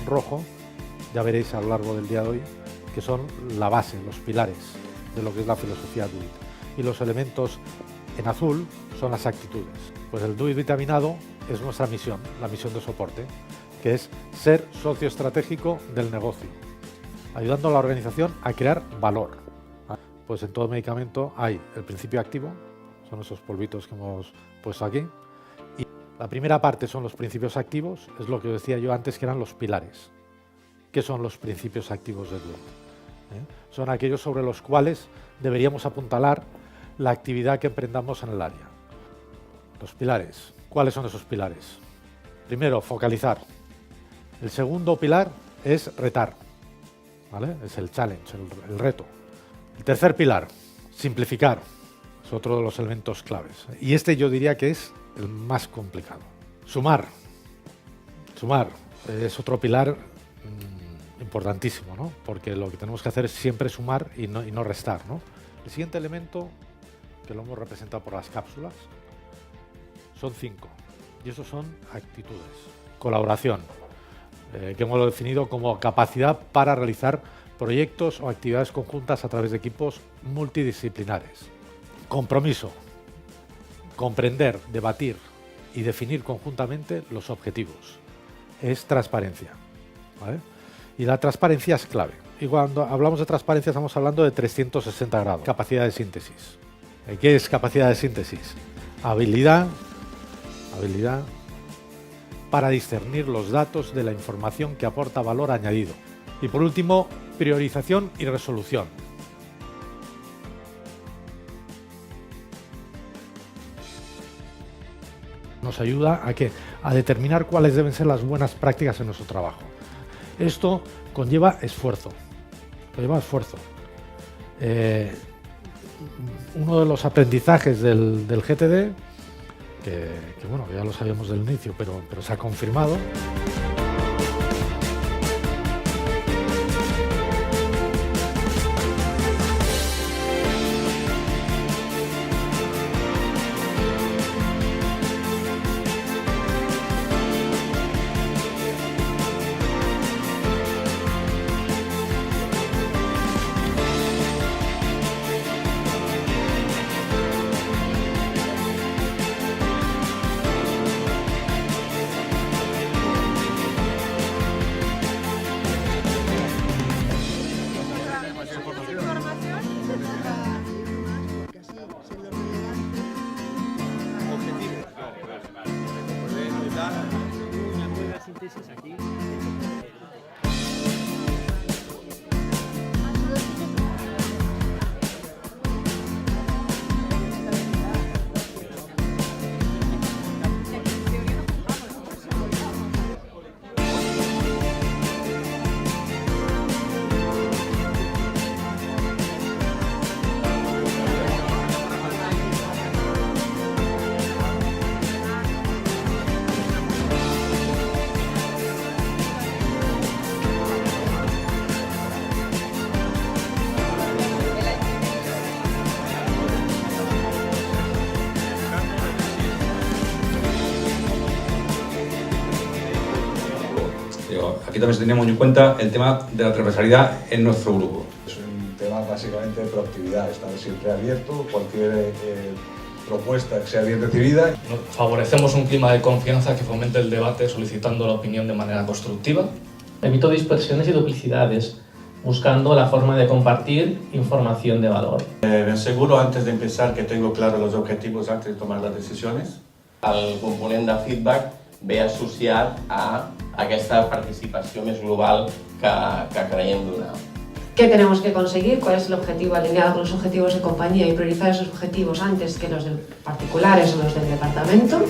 rojo, ya veréis a lo largo del día de hoy, que son la base, los pilares de lo que es la filosofía DOIT. Y los elementos en azul son las actitudes. Pues el DOIT vitaminado es nuestra misión, la misión de soporte, que es ser socio estratégico del negocio, ayudando a la organización a crear valor. Pues en todo medicamento hay el principio activo, son esos polvitos que hemos puesto aquí, y la primera parte son los principios activos, es lo que decía yo antes que eran los pilares. ¿Qué son los principios activos de DOIT? Son aquellos sobre los cuales deberíamos apuntalar la actividad que emprendamos en el área. Los pilares. ¿Cuáles son esos pilares? Primero, focalizar. El segundo pilar es retar, ¿vale? Es el challenge, el reto. El tercer pilar, simplificar. Es otro de los elementos claves. Y este yo diría que es el más complicado. Sumar. Sumar es otro pilar importantísimo, ¿no? Porque lo que tenemos que hacer es siempre sumar y no restar, ¿no? El siguiente elemento, que lo hemos representado por las cápsulas, son 5. Y esos son actitudes. Colaboración, que hemos definido como capacidad para realizar proyectos o actividades conjuntas a través de equipos multidisciplinares. Compromiso, comprender, debatir y definir conjuntamente los objetivos. Es transparencia, ¿vale? Y la transparencia es clave. Y cuando hablamos de transparencia estamos hablando de 360 grados. Capacidad de síntesis. ¿Qué es capacidad de síntesis? Habilidad para discernir los datos de la información que aporta valor añadido. Y por último, priorización y resolución. Nos ayuda a determinar cuáles deben ser las buenas prácticas en nuestro trabajo. Esto conlleva esfuerzo. Uno de los aprendizajes del GTD, que bueno, ya lo sabíamos del inicio, pero se ha confirmado. Aquí también se tenía muy en cuenta el tema de la transversalidad en nuestro grupo. Es un tema básicamente de proactividad, estar siempre abierto, cualquier propuesta que sea bien recibida. Favorecemos un clima de confianza que fomente el debate solicitando la opinión de manera constructiva. Evito dispersiones y duplicidades, buscando la forma de compartir información de valor. Me aseguro antes de empezar que tengo claros los objetivos antes de tomar las decisiones. El component de feedback ve associat a aquesta participació més global que creiem donar. ¿Qué tenemos que conseguir? ¿Cuál es el objetivo alineado con los objetivos de compañía y priorizar esos objetivos antes que los de particulares o los del departamento?